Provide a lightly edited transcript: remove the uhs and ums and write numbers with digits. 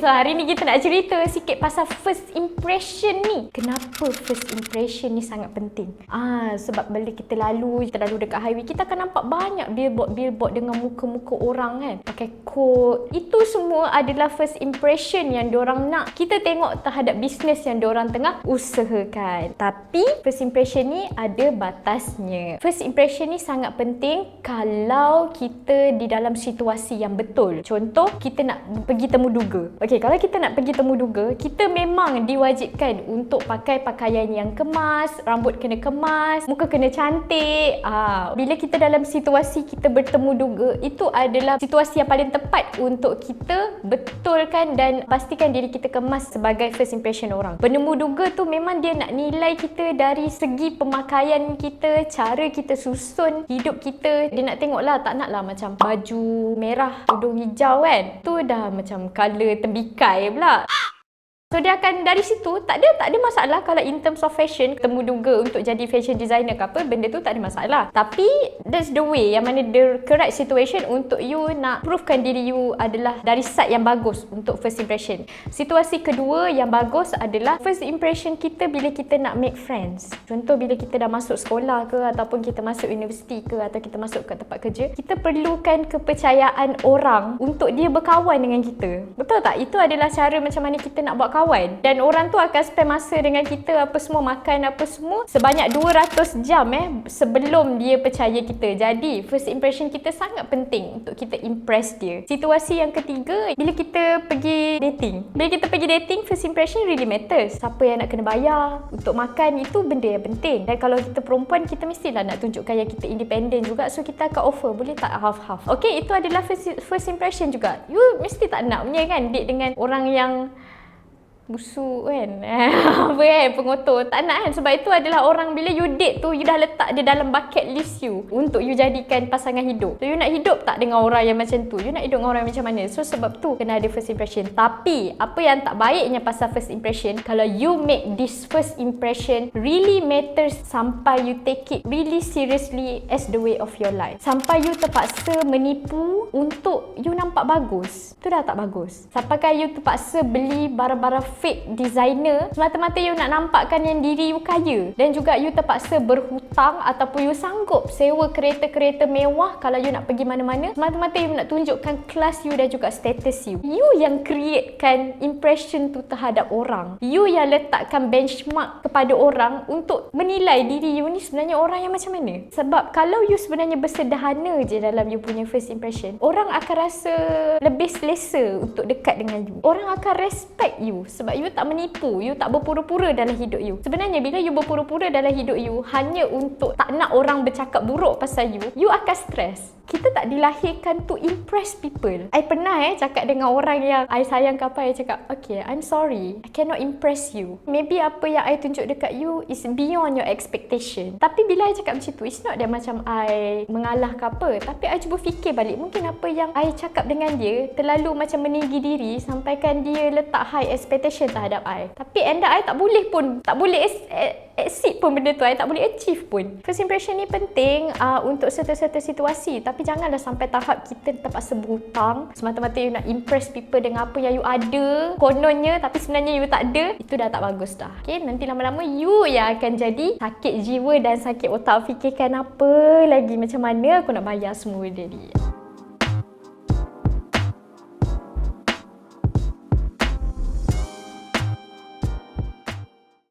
So hari ni kita nak cerita sikit pasal first impression ni. Kenapa first impression ni sangat penting? Sebab bila kita lalu dekat highway, kita akan nampak banyak billboard dengan muka-muka orang kan, pakai quote. Itu semua adalah first impression yang diorang nak kita tengok terhadap bisnes yang diorang tengah usahakan. Tapi first impression ni ada batasnya. First impression ni sangat penting kalau kita di dalam situasi yang betul. Contoh, kita nak pergi temu duga. Okey, kalau kita nak pergi temu duga, kita memang diwajibkan untuk pakai pakaian yang kemas, rambut kena kemas, muka kena cantik. Bila kita dalam situasi kita bertemu duga, itu adalah situasi yang paling tepat untuk kita betulkan dan pastikan diri kita kemas sebagai first impression orang. Penemu duga tu memang dia nak nilai kita dari segi pemakaian kita, cara kita susun hidup kita. Dia nak tengok lah, tak nak lah macam baju merah, tudung hijau kan. Tu dah macam colour tembikai pula. So dia akan dari situ tak ada masalah kalau in terms of fashion temu duga untuk jadi fashion designer ke apa, benda tu tak ada masalah. Tapi that's the way yang mana the correct situation untuk you nak provekan diri you adalah dari side yang bagus untuk first impression. Situasi kedua yang bagus adalah first impression kita bila kita nak make friends. Contoh bila kita dah masuk sekolah ke, ataupun kita masuk universiti ke, atau kita masuk ke tempat kerja, kita perlukan kepercayaan orang untuk dia berkawan dengan kita. Betul tak? Itu adalah cara macam mana kita nak buat kawan. Dan orang tu akan spend masa dengan kita apa semua, makan apa semua sebanyak 200 jam sebelum dia percaya kita. Jadi first impression kita sangat penting untuk kita impress dia. Situasi yang ketiga, bila kita pergi dating. Bila kita pergi dating, first impression really matters. Siapa yang nak kena bayar untuk makan, itu benda yang penting. Dan kalau kita perempuan, kita mestilah nak tunjukkan yang kita independent juga. So kita akan offer, boleh tak half-half. Okay, itu adalah first impression juga. You mesti tak nak punya kan date dengan orang yang busuk kan, apa kan, pengotor. Tak nak kan, sebab itu adalah orang bila you date tu, you dah letak dia dalam bucket list you untuk you jadikan pasangan hidup. So you nak hidup tak dengan orang yang macam tu? You nak hidup dengan orang yang macam mana? So sebab tu kena ada first impression. Tapi apa yang tak baiknya pasal first impression, kalau you make this first impression really matters sampai you take it really seriously as the way of your life, sampai you terpaksa menipu untuk you nampak bagus. Tu dah tak bagus. Sampaikan you terpaksa beli barang-barang fake designer semata-mata you nak nampakkan yang diri you kaya, dan juga you terpaksa berhutang ataupun you sanggup sewa kereta-kereta mewah kalau you nak pergi mana-mana semata-mata you nak tunjukkan kelas you dan juga status you. You yang createkan impression tu terhadap orang. You yang letakkan benchmark kepada orang untuk menilai diri you ni sebenarnya orang yang macam mana. Sebab kalau you sebenarnya bersederhana je dalam you punya first impression, orang akan rasa lebih selesa untuk dekat dengan you. Orang akan respect you sebab you tak menipu, you tak berpura-pura dalam hidup you. Sebenarnya bila you berpura-pura dalam hidup you hanya untuk tak nak orang bercakap buruk pasal you akan stres. Kita tak dilahirkan to impress people. I pernah cakap dengan orang yang I sayang ke apa, I cakap, okay, I'm sorry, I cannot impress you. Maybe apa yang I tunjuk dekat you is beyond your expectation. Tapi bila I cakap macam tu, it's not that macam I mengalah ke apa, tapi I cuba fikir balik, mungkin apa yang I cakap dengan dia terlalu macam meninggi diri sampaikan dia letak high expectation terhadap I. Tapi enda I tak boleh exceed pun benda tu, I tak boleh achieve pun. First impression ni penting untuk serta-serta situasi, tapi janganlah sampai tahap kita terpaksa berhutang semata-mata you nak impress people dengan apa yang you ada kononnya, tapi sebenarnya you tak ada. Itu dah tak bagus dah. Okay, nanti lama-lama you yang akan jadi sakit jiwa dan sakit otak, fikirkan apa lagi, macam mana aku nak bayar semua dia ni.